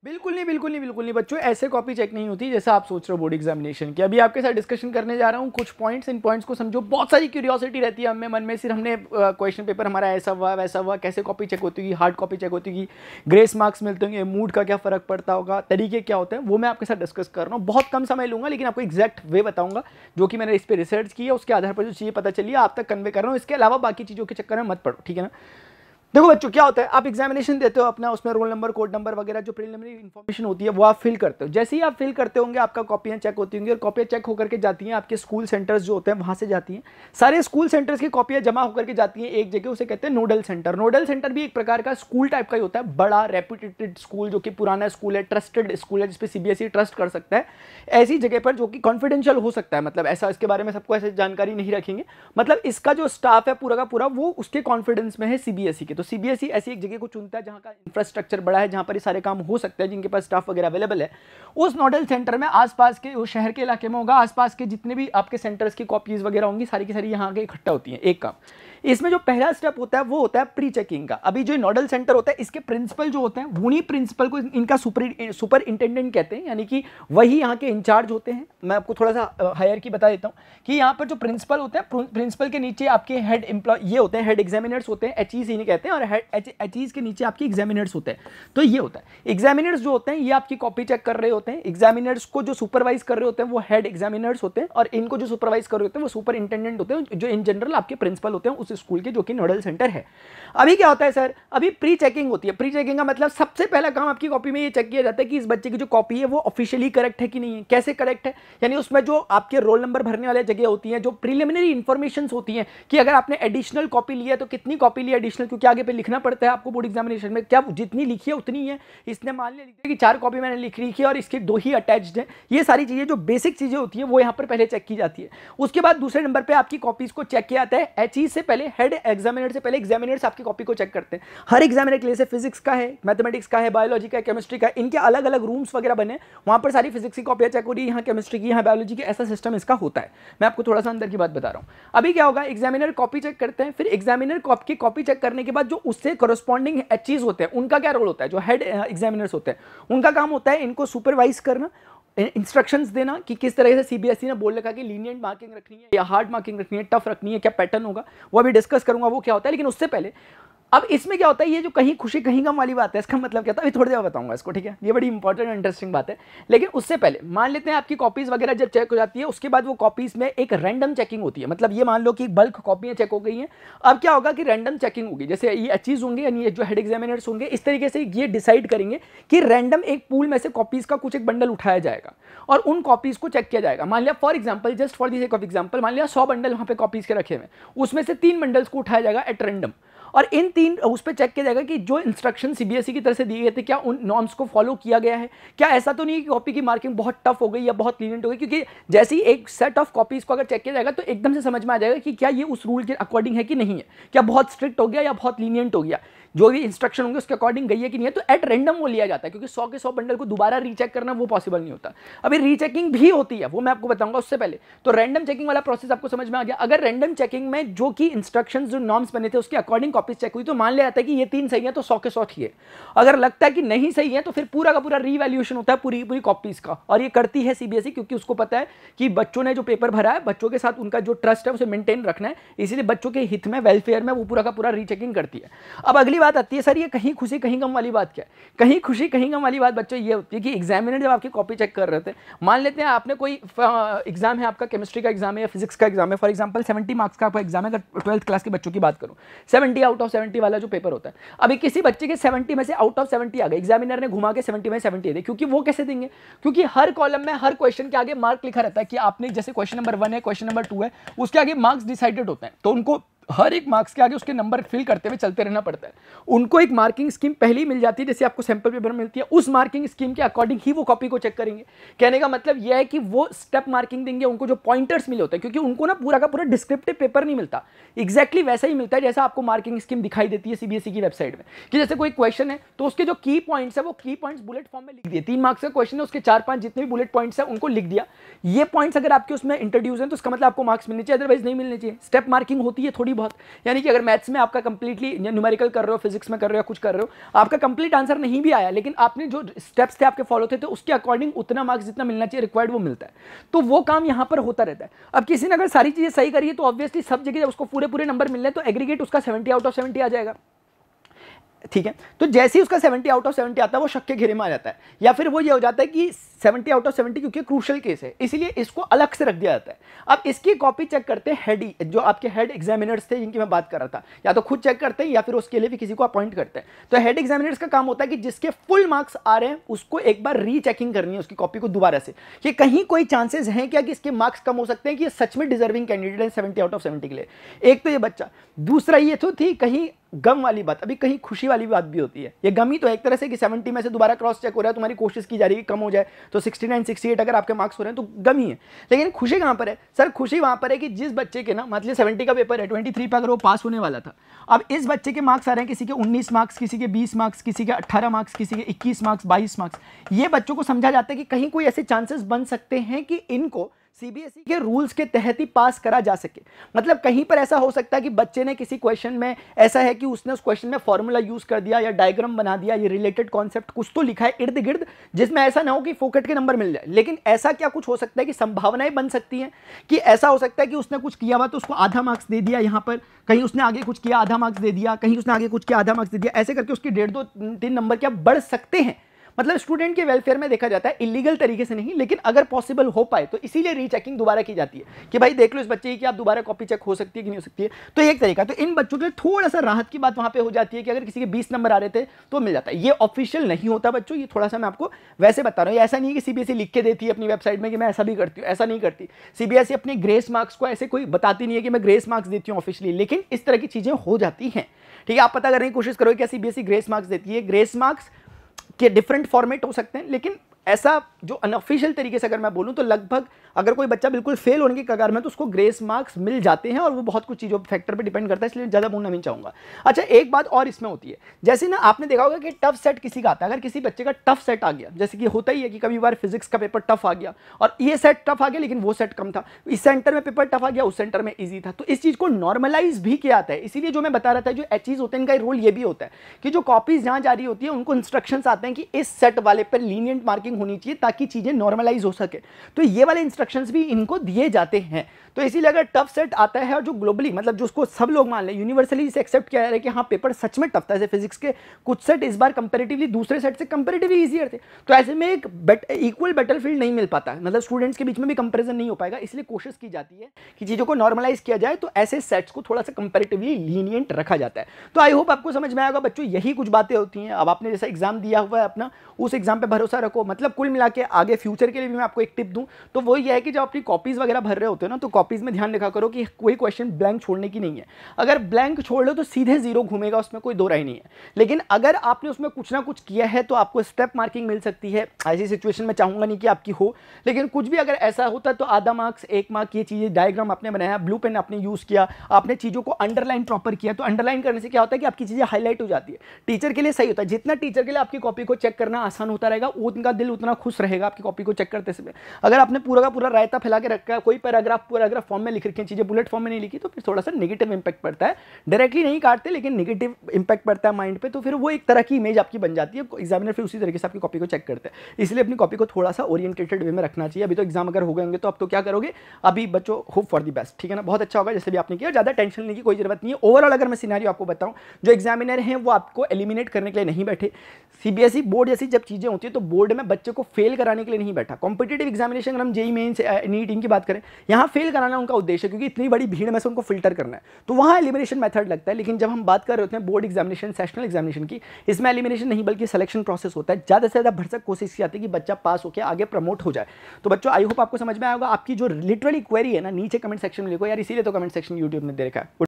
बिल्कुल नहीं, बिल्कुल नहीं, बिल्कुल नहीं बच्चों, ऐसे कॉपी चेक नहीं होती जैसा आप सोच रहे हो बोर्ड एग्जामिनेशन की। अभी आपके साथ डिस्कशन करने जा रहा हूँ कुछ पॉइंट्स, इन पॉइंट्स को समझो। बहुत सारी क्यूरियोसिटी रहती है हमें मन में, सिर्फ हमने क्वेश्चन पेपर हमारा ऐसा हुआ वैसा हुआ, कैसे कॉपी चेक होती होगी, हार्ड कॉपी चेक होती होगी, ग्रेस मार्क्स मिलते होंगे, मूड का क्या फ़र्क पड़ता होगा, तरीके क्या होते हैं, वो मैं आपके साथ डिस्कस कर रहा हूँ। बहुत कम समय लूँगा, लेकिन आपको एग्जैक्ट वे बताऊँगा जो कि मैंने इस पर रिसर्च की है, उसके आधार पर जो चीज़ें पता चली है आप तक कन्वे कर रहा हूँ। इसके अलावा बाकी चीज़ों के चक्कर में मत पड़ो, ठीक है ना। देखो बच्चों, क्या होता है, आप एग्जामिनेशन देते हो अपना, उसमें रोल नंबर, कोड नंबर वगैरह जो प्रीलिमिनरी इन्फॉर्मेशन होती है वो आप फिल करते हो। जैसे ही आप फिल करते होंगे आपका कॉपियां चेक होती होंगी, और कॉपियां चेक होकर के जाती हैं आपके स्कूल सेंटर्स जो होते हैं वहां से जाती हैं। सारे स्कूल सेंटर्स की कॉपियां जमा होकर के जाती हैं एक जगह, उसे कहते हैं नोडल सेंटर। नोडल सेंटर भी एक प्रकार का स्कूल टाइप का ही होता है, बड़ा रेप्यूटेड स्कूल जो कि पुराना स्कूल है, ट्रस्टेड स्कूल है, जिसपे सीबीएसई ट्रस्ट कर सकता है। ऐसी जगह पर जो कि कॉन्फिडेंशियल हो सकता है, मतलब ऐसा इसके बारे में सबको ऐसे जानकारी नहीं रखेंगे, मतलब इसका जो स्टाफ है पूरा का पूरा वो उसके कॉन्फिडेंस में है सीबीएसई के। तो सीबीएसई ऐसी एक जगह को चुनता है जहां का इंफ्रास्ट्रक्चर बड़ा है, जहां पर ये सारे काम हो सकते हैं, जिनके पास स्टाफ वगैरह अवेलेबल है। उस नोडल सेंटर में आसपास के उस शहर के इलाके में होगा, आसपास के जितने भी आपके सेंटर्स की कॉपीज वगैरह होंगी सारी की सारी यहाँ आके इकट्ठा होती हैं। एक काम इसमें जो पहला स्टेप होता है वो होता है प्री चेकिंग का। अभी जो नोडल सेंटर होता है इसके प्रिंसिपल जो होते हैं उन्हीं प्रिंसिपल को इनका सुपर इंटेंडेंट कहते हैं, यानी कि वही यहाँ के इंचार्ज होते हैं। मैं आपको थोड़ा सा हायर की बता देता हूँ कि यहाँ पर जो प्रिंसिपल होते हैं, प्रिंसिपल के नीचे आपके हेड एम्प्लॉय ये होते हैं, हेड एग्जामिनर्स होते हैं, एचईज इन्हें कहते हैं, और एचईज के नीचे आपके एग्जामिनर्स होते हैं। तो ये होता है एग्जामिनर्स जो होते हैं ये आपकी कॉपी चेक कर रहे होते हैं। एग्जामिनर्स को जो सुपरवाइज कर रहे होते हैं वो हेड एग्जामिनर्स होते हैं, और इनको जो सुपरवाइज कर रहे होते हैं वो सुपर इंटेंडेंट होते हैं, जो इन जनरल आपके प्रिंसिपल होते हैं उस स्कूल के, जो कि नोडल सेंटर है। अभी क्या होता है सर, अभी प्री चेकिंग होती है। प्री चेकिंग का मतलब सबसे पहला काम आपकी कॉपी में ये चेक किया जाता है कि इस बच्चे की जो कॉपी है वो ऑफिशियली करेक्ट है कि नहीं है। कैसे करेक्ट है, यानी उसमें जो आपके रोल नंबर भरने वाले जगह होती हैं, जो प्रीलिमिनरी इंफॉर्मेशन होती हैं कि अगर आपने एडिशनल कॉपी ली है तो कितनी कॉपी ली एडिशनल, क्योंकि आगे पे लिखना पड़ता है आपको बोर्ड एग्जामिनेशन में, क्या जितनी लिखी है उतनी है। इसने मान लिया लिख दिया कि 4 कॉपी मैंने लिख रखी है और इसकी 2 ही अटैच्ड है। ये सारी चीजें जो बेसिक चीजें होती है वो यहाँ पर पहले चेक की जाती है। उसके बाद दूसरे नंबर पर आपकी कॉपीज को चेक किया जाता है एचई से पहले, हेड एग्जामिनर से पहले। एग्जामिनर्स आपकी कॉपी को चेक करते हैं। हर एग्जामिनर के लिए से फिजिक्स का है, मैथमेटिक्स का है, बायोलॉजी का है, केमिस्ट्री का है, इनके अलग अलग रूम्स वगैरह बने, वहां पर सारी फिजिक्स की कॉपियां चेक हो रही है, यहाँ केमिस्ट्री की, यहाँ बायोलॉजी की, ऐसा सिस्टम इसका होता है। मैं आपको थोड़ा सा अंदर की बात बता रहा हूँ। अभी क्या होगा, एग्जामिनर कॉपी चेक करते हैं, फिर एग्जामिनर की कॉपी चेक करने के बाद जो उससे करस्पॉन्डिंग एचईज होते हैं उनका क्या रोल होता है, जो हेड एग्जामिनर्स होते हैं उनका काम होता है इनको सुपरवाइज करना, इंस्ट्रक्शंस देना कि किस तरह से सीबीएसई ने बोल रखा कि लीनियंट मार्किंग रखनी है या हार्ड मार्किंग रखनी है, टफ रखनी है, क्या पैटर्न होगा, वो अभी डिस्कस करूंगा वो क्या होता है। लेकिन उससे पहले अब इसमें क्या होता है, ये जो कहीं खुशी कहीं गम वाली बात है, इसका मतलब क्या था अभी थोड़ी देर बताऊंगा इसको, ठीक है। ये बड़ी इंपॉर्टेंट और इंटरेस्टिंग बात है। लेकिन उससे पहले मान लेते हैं आपकी कॉपीज वगैरह जब चेक हो जाती है, उसके बाद वो कॉपीज में एक रैंडम चेकिंग होती है। मतलब ये मान लो कि बल्क कॉपियां चेक हो गई हैं, अब क्या होगा कि रैंडम चेकिंग होगी। जैसे ये एचईज होंगे यानी ये जो हेड एग्जामिनर्स होंगे, इस तरीके से ये डिसाइड करेंगे कि रैंडम एक पूल में से कॉपीज का कुछ एक बंडल उठाया जाएगा और उन कॉपीज को चेक किया जाएगा। मान लिया for example, just for the sake of example, मान लिया 100 बंडल वहां पे कॉपीज के रखे हुए, उसमें से 3 बंडल्स को उठाया जाएगा एट रैंडम, और इन 3 उस पर चेक किया जाएगा कि जो इंस्ट्रक्शन सीबीएसई की तरफ से दिए गए थे क्या उन नॉर्म्स को फॉलो किया गया है। क्या ऐसा तो नहीं कि कॉपी की मार्किंग बहुत टफ हो गई या बहुत लीनियंट हो गई, क्योंकि जैसे ही एक सेट ऑफ कॉपीज को अगर चेक किया जाएगा तो एकदम से समझ में आ जाएगा कि क्या ये उस रूल के अकॉर्डिंग है कि नहीं है, क्या बहुत स्ट्रिक्ट हो गया या बहुत लीनियंट हो गया, जो भी इंस्ट्रक्शन होंगे उसके अकॉर्डिंग गई है कि नहीं है। तो एट रैंडम वो लिया जाता है, क्योंकि 100 के 100 बंडल को दोबारा रीचेक करना वो पॉसिबल नहीं होता। अभी रीचेकिंग भी होती है, वो मैं आपको बताऊंगा उससे पहले। तो रैंडम चेकिंग वाला प्रोसेस आपको समझ में आ गया। अगर रैंडम चेकिंग में जो कि इंस्ट्रक्शंस जो नॉर्म्स बने थे उसके अकॉर्डिंग कॉपीज चेक हुई, तो मान लिया जाता है कि ये 3 सही है तो 100 के 100 ठीक है। अगर लगता है कि नहीं सही है तो फिर पूरा का पूरा रीवैल्यूएशन होता है पूरी कॉपीज का, और ये करती है सीबीएसई, क्योंकि उसको पता है कि बच्चों ने जो पेपर भरा है, बच्चों के साथ उनका जो ट्रस्ट है उसे मेंटेन रखना है, इसीलिए बच्चों के हित में, वेलफेयर में वो पूरा का पूरा रीचेकिंग करती है। अब अगली बात आती है, सर ये कहीं खुशी कहीं गम वाली बात क्या है। कहीं खुशी कहीं गम वाली बात बच्चों ये होती है कि एग्जामिनर जब आपकी कॉपी चेक कर रहे थे, मान लेते हैं आपने कोई एग्जाम है, आपका केमिस्ट्री का एग्जाम है या फिजिक्स का एग्जाम है, फॉर एग्जांपल 70 मार्क्स का आपका एग्जाम है, अगर 12th क्लास के बच्चों की बात करूं, 70 आउट ऑफ 70 वाला जो पेपर होता है, अभी किसी बच्चे के 70 में से आउट ऑफ 70 आ गए, एग्जामिनर ने घुमा के 70 में 70 दे, क्योंकि वो कैसे देंगे, क्योंकि हर कॉलम में हर क्वेश्चन के आगे मार्क लिखा रहता है कि आपने जैसे क्वेश्चन नंबर 1 है, क्वेश्चन नंबर 2 है, उसके आगे मार्क्स डिसाइडेड होते हैं, तो उनको हर एक मार्क्स के आगे उसके नंबर फिल करते हुए चलते रहना पड़ता है। उनको एक मार्किंग स्कीम पहले ही मिल जाती है, जैसे आपको सैंपल पेपर मिलती है, उस मार्किंग स्कीम के अकॉर्डिंग ही वो कॉपी को चेक करेंगे। कहने का मतलब यह है कि वो स्टेप मार्किंग देंगे, उनको जो पॉइंटर्स मिले होते हैं, क्योंकि उनको ना पूरा का पूरा डिस्क्रिप्टिव पेपर नहीं मिलता, एग्जैक्टली वैसा ही मिलता है जैसा आपको मार्किंग स्कीम दिखाई देती है सीबीएसई की वेबसाइट में, कि जैसे कोई क्वेश्चन है तो उसके जो की पॉइंट्स है वो की पॉइंट्स बुलेट फॉर्म में लिख दिए। 3 मार्क्स का क्वेश्चन है, उसके 4-5 जितने भी बुलेट पॉइंट्स है उनको लिख दिया। ये पॉइंट्स अगर आपके उसमें इंट्रोड्यूस है तो उसका मतलब आपको मार्क्स मिलने चाहिए, अदरवाइज नहीं मिलने चाहिए। स्टेप मार्किंग होती है थोड़ी थोड़ी बहुत, यानी कि अगर मैथ्स में आपका कंप्लीटली न्यूमेरिकल कर रहे हो, फिजिक्स में कर रहे हो या कुछ कर रहे हो, आपका कंप्लीट आंसर नहीं भी आया लेकिन आपने जो स्टेप्स थे आपके फॉलो थे तो उसके अकॉर्डिंग उतना मार्क्स जितना मिलना चाहिए रिक्वायर्ड वो मिलता है। तो वो काम यहाँ पर होता रहता है। अब किसी ने अगर सारी चीजें सही करी है तो ऑब्वियसली सब जगह जब उसको पूरे पूरे नंबर मिल रहे हैं तो एग्रीगेट उसका 70 आउट ऑफ 70 आ जाएगा, ठीक है। तो जैसे ही उसका 70 आउट ऑफ 70 आता है वो शक के घेरे में आ जाता है, या फिर वो ये हो जाता है कि 70 आउट ऑफ 70 क्योंकि क्रूशल केस है इसीलिए इसको अलग से रख दिया जाता है। अब इसकी कॉपी चेक करते हैं हेड, जो आपके हेड एग्जामिनर्स थे जिनकी मैं बात कर रहा था, या तो खुद चेक करते हैं या फिर उसके लिए भी किसी को अपॉइंट करते हैं। तो हेड एग्जामिनर्स का काम होता है कि जिसके फुल मार्क्स आ रहे हैं उसको एक बार रीचेकिंग करनी है उसकी कॉपी को दोबारा से, कि कहीं कोई चांसेस हैं क्या कि इसके मार्क्स कम हो सकते हैं, कि ये सच में डिजर्विंग कैंडिडेट है 70 आउट ऑफ 70 के लिए। एक तो ये बच्चा, दूसरा ये तो थी कहीं गम वाली बात, अभी कहीं खुशी वाली बात भी होती है। ये गम ही तो एक तरह से कि 70 में से दोबारा क्रॉस चेक हो रहा है, तुम्हारी कोशिश की जा रही है कि कम हो जाए, तो 69 68 अगर आपके मार्क्स हो रहे हैं तो गम ही है। लेकिन खुशी कहां पर है सर? खुशी वहां पर है कि जिस बच्चे के ना मतलब 70 का पेपर है, 23 पे अगर वो पास होने वाला था, अब इस बच्चे के मार्क्स आ रहे हैं किसी के 19 मार्क्स, किसी के 20 मार्क्स, किसी के 18 मार्क्स, किसी के 21 मार्क्स, 22 मार्क्स। ये बच्चों को समझा जाता है कि कहीं कोई ऐसे चांसेस बन सकते हैं कि इनको सीबीएसई के रूल्स के तहत ही पास करा जा सके। मतलब कहीं पर ऐसा हो सकता है कि बच्चे ने किसी क्वेश्चन में ऐसा है कि उसने उस क्वेश्चन में फॉर्मूला यूज कर दिया या डायग्राम बना दिया, ये रिलेटेड कॉन्सेप्ट कुछ तो लिखा है इर्द गिर्द, जिसमें ऐसा ना हो कि फोकट के नंबर मिल जाए। लेकिन ऐसा क्या कुछ हो सकता है कि संभावनाएं बन सकती हैं कि ऐसा हो सकता है कि उसने कुछ किया हुआ तो उसको आधा मार्क्स दे दिया, यहाँ पर कहीं उसने आगे कुछ किया आधा मार्क्स दे दिया, कहीं उसने आगे कुछ किया आधा मार्क्स दे दिया, ऐसे करके उसके 1.5 2 3 नंबर क्या बढ़ सकते हैं। मतलब स्टूडेंट के वेलफेयर में देखा जाता है, इलीगल तरीके से नहीं, लेकिन अगर पॉसिबल हो पाए तो इसीलिए रीचेकिंग दोबारा की जाती है कि भाई देख लो इस बच्चे की कि आप दोबारा कॉपी चेक हो सकती है कि नहीं हो सकती है। तो एक तरीका, तो इन बच्चों के लिए थोड़ा सा राहत की बात वहां पे हो जाती है कि अगर किसी के 20 नंबर आ रहे थे तो मिल जाता है। ये ऑफिशियल नहीं होता बच्चों, ये थोड़ा सा मैं आपको वैसे बता रहा हूँ। ऐसा नहीं है कि सीबीएसई लिख के देती है अपनी वेबसाइट में कि मैं ऐसा भी करती हूँ, ऐसा नहीं करती। सीबीएसई अपने ग्रेस मार्क्स को ऐसे कोई बताती नहीं है कि मैं ग्रेस मार्क्स देती हूँ ऑफिशियली, लेकिन इस तरह की चीजें हो जाती हैं, ठीक है। आप पता करने की कोशिश करो क्या सीबीएसई ग्रेस मार्क्स देती है। ग्रेस मार्क्स के डिफरेंट फॉर्मेट हो सकते हैं, लेकिन ऐसा जो अनऑफिशियल तरीके से अगर मैं बोलूं तो लगभग अगर कोई बच्चा बिल्कुल फेल होने की कगार में तो उसको ग्रेस मार्क्स मिल जाते हैं, और वो बहुत कुछ चीज़ों फैक्टर पे डिपेंड करता है, इसलिए ज़्यादा बोलना नहीं चाहूँगा। अच्छा, एक बात और इसमें होती है, जैसे ना आपने देखा होगा कि टफ सेट किसी का आता है, अगर किसी बच्चे का टफ सेट आ गया, जैसे कि होता ही है कि कभी बार फिजिक्स का पेपर टफ आ गया और ये सेट टफ आ गया लेकिन वो सेट कम था, इस सेंटर में पेपर टफ आ गया उस सेंटर में ईजी था, तो इस चीज़ को नॉर्मलाइज भी किया जाता है। इसीलिए जो मैं बता रहा था, जो एचईज होते हैं इनका रोल ये भी होता है कि जो कॉपीज जहाँ जा रही होती है उनको इंस्ट्रक्शंस आते हैं कि इस सेट वाले पर लीनियंट मार्किंग होनी चाहिए ताकि चीजें नॉर्मलाइज हो सके। तो ये वाले इंस्ट्रक्शंस भी इनको दिए जाते हैं। तो इसीलिए अगर टफ सेट आता है और जो ग्लोबली मतलब जो उसको सब लोग मान लें, यूनिवर्सली इसे एक्सेप्ट किया जा रहा है कि हाँ पेपर सच में टफ था, जैसे फिजिक्स के कुछ सेट इस बार कंपैरेटिवली दूसरे सेट से कंपैरेटिवली इजियर थे, तो ऐसे में एक इक्वल बैटलफील्ड नहीं मिल पाता, मतलब स्टूडेंट्स के बीच में भी कंपैरिजन नहीं हो पाएगा। इसलिए कोशिश की जाती है कि चीजों को नॉर्मलाइज किया जाए, तो ऐसे सेट्स को थोड़ा सा कंपैरेटिवली लीनियंट रखा जाता है। तो आई होप आपको समझ में आएगा बच्चों, यही कुछ बातें होती हैं। अब आपने जैसा एग्जाम दिया हुआ है अपना, उस एग्जाम पे भरोसा रखो। मतलब कुल मिला के आगे फ्यूचर के लिए भी मैं आपको एक टिप दूं तो वो ये है कि जब अपनी कॉपीज वगैरह भर रहे होते हो ना, तो कॉपीज में ध्यान रखा करो कि कोई क्वेश्चन ब्लैंक छोड़ने की नहीं है। अगर ब्लैंक छोड़ लो तो सीधे जीरो घूमेगा, उसमें कोई दो राय नहीं है। लेकिन अगर आपने उसमें कुछ ना कुछ किया है तो आपको स्टेप मार्किंग मिल सकती है। ऐसी सिचुएशन में चाहूंगा नहीं कि आपकी हो, लेकिन कुछ भी अगर ऐसा होता है तो आधा मार्क्स, 1 मार्क, ये चीजें डायग्राम आपने बनाया, ब्लू पेन आपने यूज किया, आपने चीजों को अंडरलाइन प्रॉपर किया, तो अंडरलाइन करने से क्या होता है कि आपकी चीजें हाईलाइट हो जाती है। टीचर के लिए सही होता है, जितना टीचर के लिए आपकी कॉपी को चेक करना आसान होता रहेगा, उनका दिल उतना खुश रहेगा आपकी कॉपी को चेक करते समय। अगर आपने पूरा का पूरा रायता फैला के रखा है, कोई पैराग्राफ फॉर्म में लिख रखी है, चीजें बुलेट फॉर्म में नहीं लिखी, तो फिर थोड़ा सा नेगेटिव इंपैक्ट पड़ता है। डायरेक्टली नहीं काटते लेकिन नेगेटिव इंपैक्ट पड़ता है माइंड पे, तो फिर वो एक तरह की इमेज आपकी बन जाती है। एग्जामिनर फिर उसी तरीके से आपकी कॉपी को चेक करते हैं। इसलिए अपनी कॉपी को थोड़ा सा ओरिएंटेटेड वे में रखना चाहिए। अभी तो एग्जाम अगर हो गए होंगे तो अब तो क्या करोगे, अभी बच्चों होप फॉर द बेस्ट, ठीक है ना, बहुत अच्छा होगा जैसे भी आपने किया, ज्यादा टेंशन लेने की कोई जरूरत नहीं है। ओवरऑल अगर मैं सिनेरियो आपको बताऊं, जो एग्जामिनर हैं वो आपको एलिमिनेट करने के लिए नहीं बैठे। सीबीएसई बोर्ड जैसी जब चीजें होती है तो बोर्ड में बच्चे को फेल कराने के लिए नहीं बैठा। कॉम्पिटिटिव एग्जामिनेशन अगर हम जेईई मेंस, नीट इनकी बात करें, यहाँ फेल कराना उनका उद्देश्य है, क्योंकि इतनी बड़ी भीड़ में से उनको फिल्टर करना है, तो वहाँ एलिमिनेशन मेथड लगता है। लेकिन जब हम बात कर रहे होते हैं बोर्ड एग्जामिनेशन, सेशनल एग्जामिनेशन की, इसमें एलिमिनेशन नहीं बल्कि सिलेक्शन प्रोसेस होता है। ज़्यादा से ज़्यादा भरसक कोशिश की जाती है कि बच्चा पास होकर आगे प्रमोट हो जाए। तो बच्चों आई होप आपको समझ में आएगा। आपकी जो लिटरली क्वेरी है ना, नीचे कमेंट सेक्शन में लिखो यार, इसीलिए तो कमेंट सेक्शन यूट्यूब ने दे रखा है।